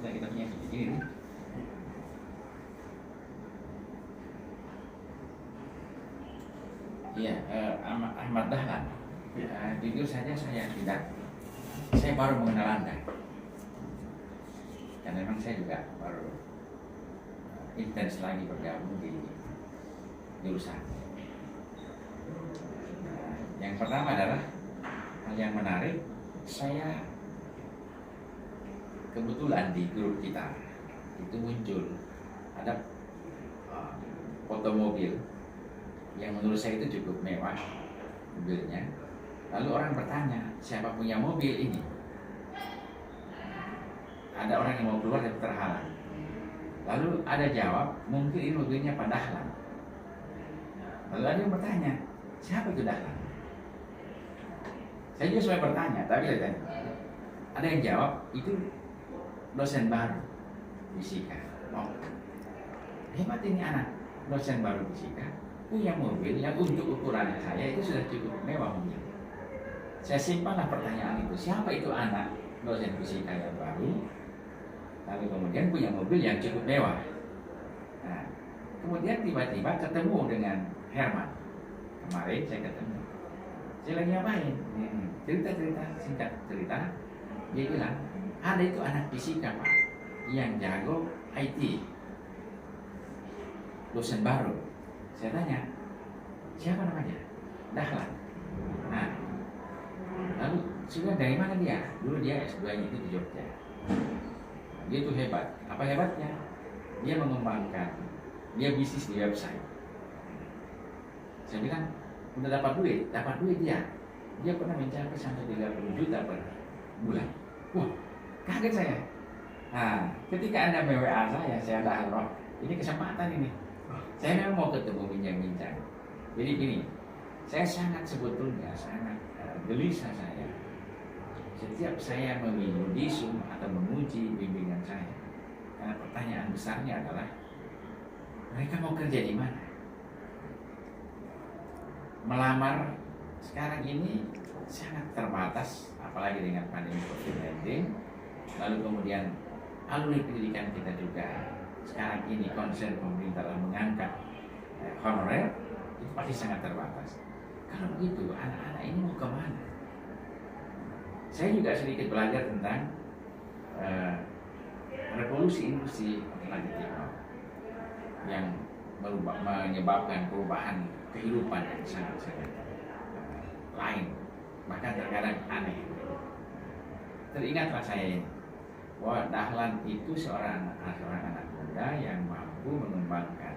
Bisa kita punya ini. Iya, Ahmad Dahlan. Jujur saja saya baru mengenal Anda. Karena memang saya juga baru intens lagi bergabung di jurusan. Yang pertama adalah hal yang menarik, saya kebetulan di grup kita itu muncul ada foto mobil yang menurut saya itu cukup mewah mobilnya. Lalu orang bertanya, siapa punya mobil ini? Ada orang yang mau keluar tapi terhalang. Lalu ada jawab, mungkin ini mobilnya Pak Dahlan. Lalu ada yang bertanya, siapa itu Dahlan? Saya juga semua bertanya, tapi ada yang jawab, itu dosen baru fisika. Oh, hebat ini anak dosen baru fisika, punya mobil yang untuk ukuran saya itu sudah cukup mewah mobil. Saya simpanlah pertanyaan itu, siapa itu anak dosen fisika yang baru, lalu kemudian punya mobil yang cukup mewah. Nah, kemudian tiba-tiba ketemu dengan Herman. Kemarin saya ketemu, saya lagi ngapain? Cerita-cerita, singkat cerita, dia bilang, ada itu anak fisika Pak, yang jago IT, dosen baru. Saya tanya, siapa namanya? Dahlan. Nah, lalu sudah dari mana dia? Dulu dia S2-nya itu di Jogja. Dia tuh hebat. Apa hebatnya? Dia mengembangkan, dia bisnis di website. Saya bilang, udah dapat duit dia. Dia pernah mencapai sampai 30 juta per bulan. Wah, kaget saya. Nah, ketika Anda WA saya ada roh, ini kesempatan ini. Saya memang mau ketemu bincang-bincang. Jadi gini, saya sebetulnya sangat gelisah saya. Setiap saya memilih Zoom atau menguji bimbingan saya, karena pertanyaan besarnya adalah mereka mau kerja di mana? Melamar sekarang ini sangat terbatas, apalagi dengan pandemi COVID-19. Lalu kemudian alumni pendidikan kita juga sekarang ini concern pemerintah dalam mengangkat honorer itu pasti sangat terbatas. Kalau begitu, anak-anak ini mau kemana? Saya juga sedikit belajar tentang revolusi industri yang menyebabkan perubahan kehidupan yang sangat lain, bahkan terkadang aneh. Teringatlah saya ini, bahwa Dahlan itu seorang anak muda yang mampu mengembangkan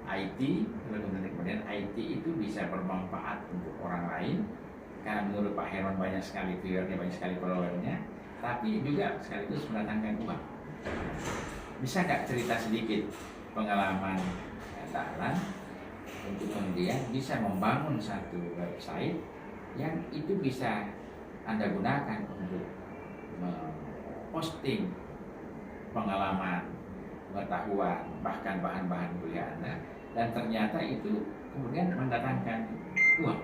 IT, kemudian IT itu bisa bermanfaat untuk orang lain, karena menurut Pak Herman banyak sekali viewernya, banyak sekali followernya, tapi juga sekaligus mendatangkan uang. Bisa nggak cerita sedikit pengalaman Dahlan untuk kemudian bisa membangun satu website yang itu bisa Anda gunakan untuk posting pengalaman, pengetahuan, bahkan bahan-bahan kuliah Anda, dan ternyata itu kemudian mendatangkan uang.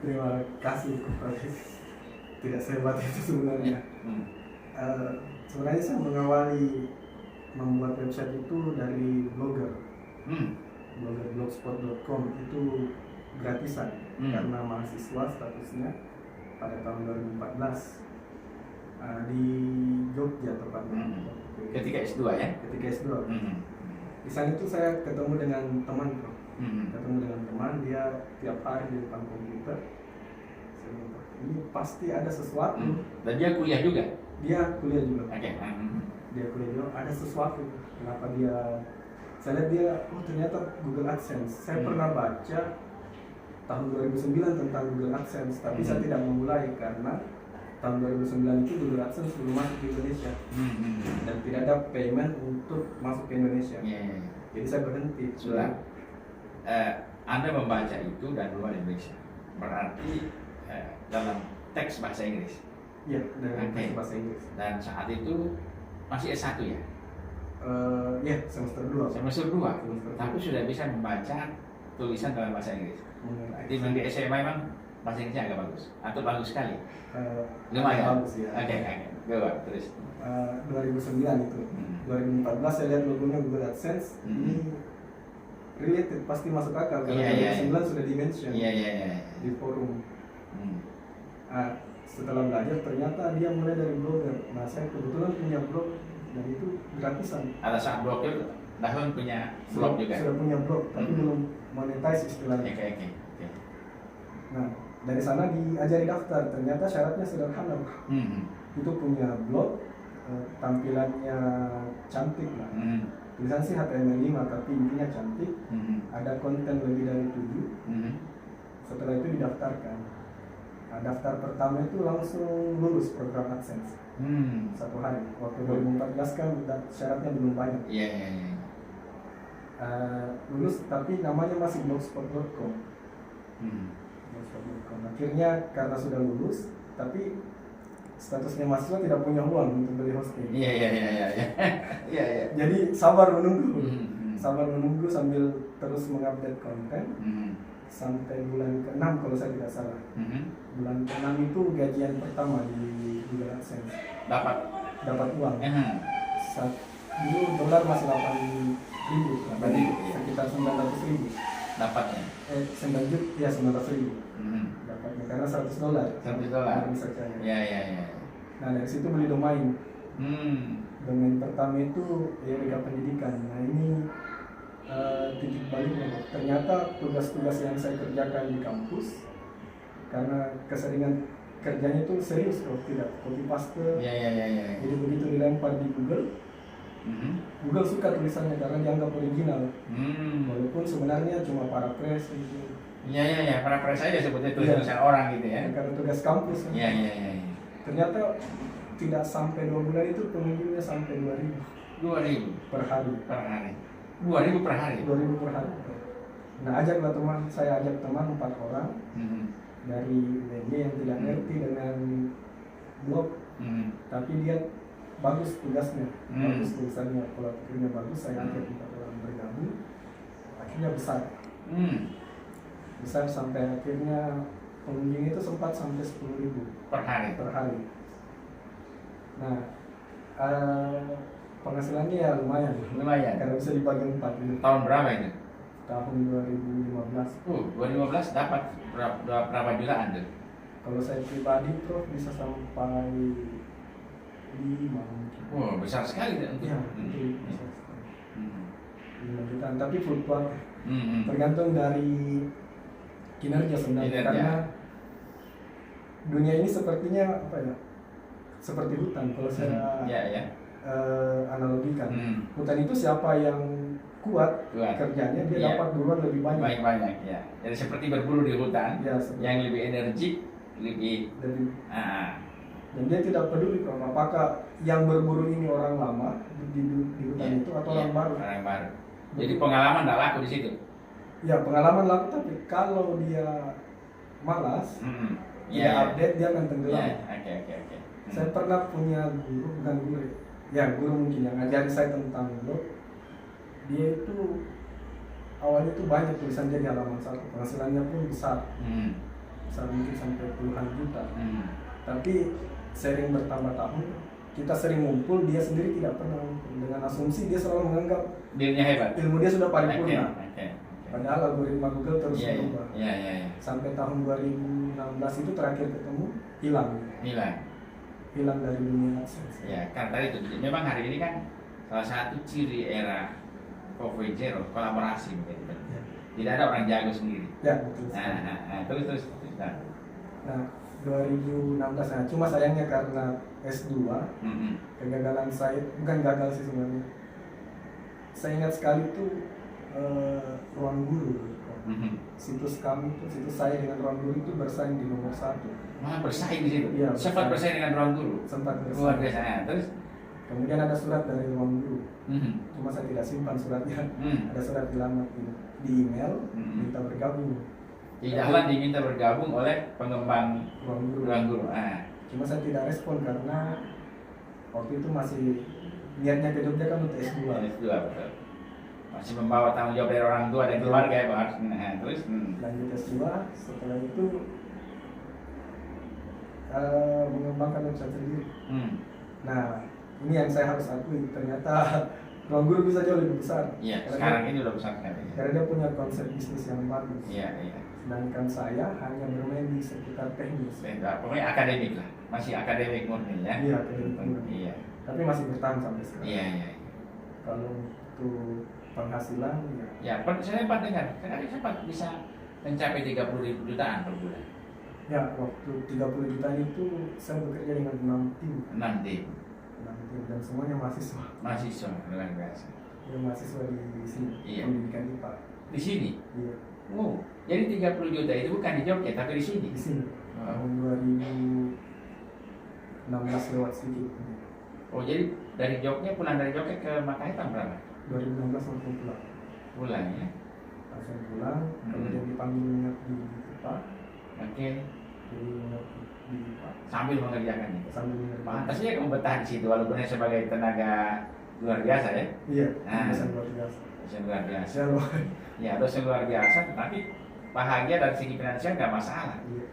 Terima kasih kepada tidak sehebat itu sebenarnya. Sebenarnya saya mengawali membuat website itu dari blogger. Blogger blogspot.com itu gratisan karena mahasiswa statusnya pada tahun 2014 di Jogja tepatnya. Ketika S2 ya? Ketika S2. Di sana itu saya ketemu dengan teman, ketemu dengan teman, dia tiap hari di depan komputer. Saya bilang, ini pasti ada sesuatu. Dan dia kuliah juga? Dia kuliah juga. Okay. Dia kuliah juga. Ada sesuatu. Kenapa dia? Saya lihat dia, oh ternyata Google AdSense. Saya pernah baca tahun 2009 tentang Google AdSense, tapi saya tidak memulai karena tahun 2009 itu Google AdSense belum masuk ke Indonesia dan tidak ada payment untuk masuk ke Indonesia. Jadi saya berhenti. Sudah. Anda membaca itu dan luar Indonesia, berarti dalam teks bahasa Inggris. Iya, dalam teks bahasa Inggris. Dan saat itu masih S1 ya? Iya, semester 2. Semester 2. Tapi sudah bisa membaca tulisan dalam bahasa Inggris. Berarti memang di SMA memang bahasa Inggrisnya agak bagus atau bagus sekali? Eh, Lumayan. bagus ya. Oke, go on, terus. 2009 itu. 2014 saya lihat logonya Google AdSense. Ini related, pasti masuk akal karena 2009 sudah di-mention di forum. Setelah belajar ternyata dia mulai dari blogger. Nah, saya kebetulan punya blog dan itu gratisan. Ada saat blog itu Dahlan punya blog juga. Sudah punya blog tapi belum monetize istilahnya. Oke. Nah, dari sana diajari daftar. Ternyata syaratnya sederhana. Itu punya blog, tampilannya cantik lah. Tulisan sih HTML5 tapi intinya cantik. Ada konten lebih dari 7. Setelah itu didaftarkan. Nah, daftar pertama itu langsung lulus program AdSense. 1 hari. Waktu 2014 kan syaratnya belum banyak. Lulus tapi namanya masih blogspot.com. Blogspot.com. Akhirnya karena sudah lulus tapi statusnya mahasiswa tidak punya uang untuk beli hosting. Iya. Jadi sabar menunggu. Sabar menunggu sambil terus mengupdate konten. Sampai bulan ke-6 kalau saya tidak salah. Bulan ke-6 itu gajian pertama di Google AdSense. Dapat uang. Dulu dolar masih 8.000, sekitar 900.000. Dapatnya? 9 juta, ya 900.000. Dapatnya karena $100. $100. Bisa cair. Iya. Nah, dari situ beli domain. Domain pertama itu Erika Pendidikan. Nah, ini titik baliknya. Ternyata tugas-tugas yang saya kerjakan di kampus karena keseringan kerjanya itu serius kok, tidak copy paste. Jadi begitu dilempar di Google, Google suka tulisannya karena dianggap original. Walaupun sebenarnya cuma paraphrase gitu. Iya, paraphrase aja sebutnya tulisan orang gitu ya. Karena tugas kampus. Iya. Ternyata tidak sampai 2 bulan itu pengunjungnya sampai 2.000 per hari. 2.000 per hari. 2.000 per hari. Nah, saya ajak teman 4 orang dari UNJ yang tidak ngerti dengan blog, tapi dia bagus tugasnya, bagus tulisannya, kolaborasinya bagus. Saya ajak 4 orang bergabung, akhirnya besar sampai akhirnya pengunjung itu sempat sampai 10.000 per hari. Nah, penghasilannya ya lumayan karena bisa dibagi 4 gitu. Tahun berapa itu? Tahun 2015. 2015 dapat berapa jutaan tuh? Kalau saya pribadi Prof bisa sampai 5 mungkin. Besar sekali kan? Iya, itu besar sekali. 5 jutaan, tapi fluktuatif. Tergantung dari kinerja sebenarnya. Karena dunia ini sepertinya seperti hutan kalau saya analogikan. Hutan itu siapa yang kuat kerjanya dia dapat duluan lebih banyak ya. Jadi seperti berburu di hutan yang lebih energik, lebih dan dia tidak peduli apakah yang berburu ini orang lama di hutan itu atau orang baru. Jadi pengalaman tidak laku di situ. Ya, pengalaman laku, tapi kalau dia malas update dia akan tenggelam. Saya pernah punya guru, bukan guru guru mungkin yang ngajarin saya tentang blog. Dia itu awalnya itu banyak tulisan di halaman 1, penghasilannya pun besar mungkin sampai puluhan juta. Tapi sering bertambah tahun, kita sering ngumpul, dia sendiri tidak pernah ngumpul. Dengan asumsi dia selalu menganggap dirinya hebat, ilmu dia sudah paripurna. Padahal algoritma Google terus berubah. Sampai tahun 2016 itu terakhir ketemu, hilang dari dunia AdSense. Karena tadi itu memang hari ini kan salah satu ciri era 4.0 kolaborasi menjadi penting. Tidak ada orang jago sendiri. Betul. Terus. Nah, 2016 cuma sayangnya karena S2 kegagalan saya, bukan gagal sih sebenarnya. Saya ingat sekali tuh Ruang Guru. Situs saya dengan Ruang Guru itu bersaing di nomor 1. Bersaing di situ? Iya, sempat bersaing dengan Ruang Guru? Sempat bersaing. Luar biasa. Terus? Kemudian ada surat dari Ruang Guru. Cuma saya tidak simpan suratnya. Ada surat dilamar di email, minta bergabung. Tidaklah diminta bergabung oleh pengembang Ruang Guru. Cuma saya tidak respon karena waktu itu masih niatnya ke Jogja kan untuk S2. Betul. Masih membawa tanggung jawab dari orang tua dan keluarga ya Pak. Terus lanjut S2. Setelah itu mengembangkan website sendiri. Hmm. Nah, ini yang saya harus akui, ternyata ruang guru bisa jauh lebih besar. Iya, Karena sekarang ini udah besar sekali. karena dia punya konsep bisnis yang bagus. Iya, iya. Sedangkan saya hanya bermain di sekitar teknis. Pokoknya akademik lah, masih akademik murni ya. Iya, akademik murni. Iya, Tapi masih bertahan sampai sekarang. iya, iya. Kalau untuk penghasilan, ya Ya, saya sempat dengar, saya sempat bisa mencapai 30.000 jutaan per bulan. ya waktu 30 juta itu saya bekerja dengan 6 tim. 6 tim, 6 tim dan semuanya mahasiswa. mahasiswa luar biasa. Ya, mahasiswa di sini, Iya. pendidikan IPA. Di sini, Iya, oh, jadi 30 juta itu bukan di Jogja tapi di sini. di sini. Oh. Tahun 2016 lewat sedikit. Oh, jadi dari Jogja, pulang dari Jogja ke Makassar tahun berapa? 2016 langsung pulang. Pulang ya. Langsung pulang, Hmm. kemudian dipanggil minyak di IPA. Oke, Jadi minyak di IPA. sambil mengerjakan itu. Sambil minyak. Pantas ya kamu betah di situ walaupun hanya sebagai tenaga luar biasa ya. Iya, Ah. dosen luar biasa. Dosen luar biasa. Saya luar. Ya, dosen luar biasa, tapi bahagia dari segi finansial nggak masalah. Iya.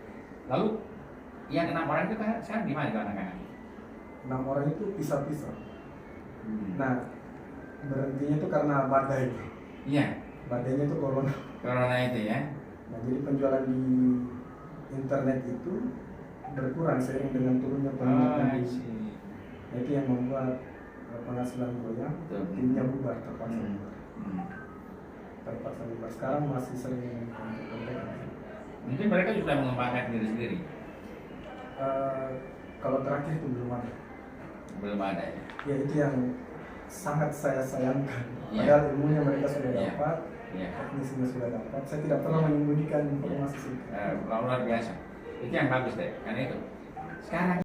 Lalu yang 6 orang itu kan sekarang di mana itu anak-anak? 6 orang itu pisah-pisah. Hmm. Nah, berhentinya itu karena badai. Iya, Badainya itu corona. corona itu ya. Nah, jadi penjualan di internet itu berkurang seiring dengan turunnya Oh, peminat I di. see. Nah, itu yang membuat penghasilan goyang, Betul. timnya bubar, terpaksa Hmm. bubar. Hmm. Terpaksa bubar. Sekarang masih sering kontak-kontak. Mungkin mereka sudah mengembangkan diri sendiri. Kalau terakhir itu belum ada. Belum ada ya. Ya, itu yang sangat saya sayangkan. Iya. Padahal ilmunya mereka sudah Iya. dapat, Iya. teknisnya sudah dapat. Saya tidak pernah menyembunyikan informasi. Luar biasa. Itu yang bagus deh, karena itu. Sekarang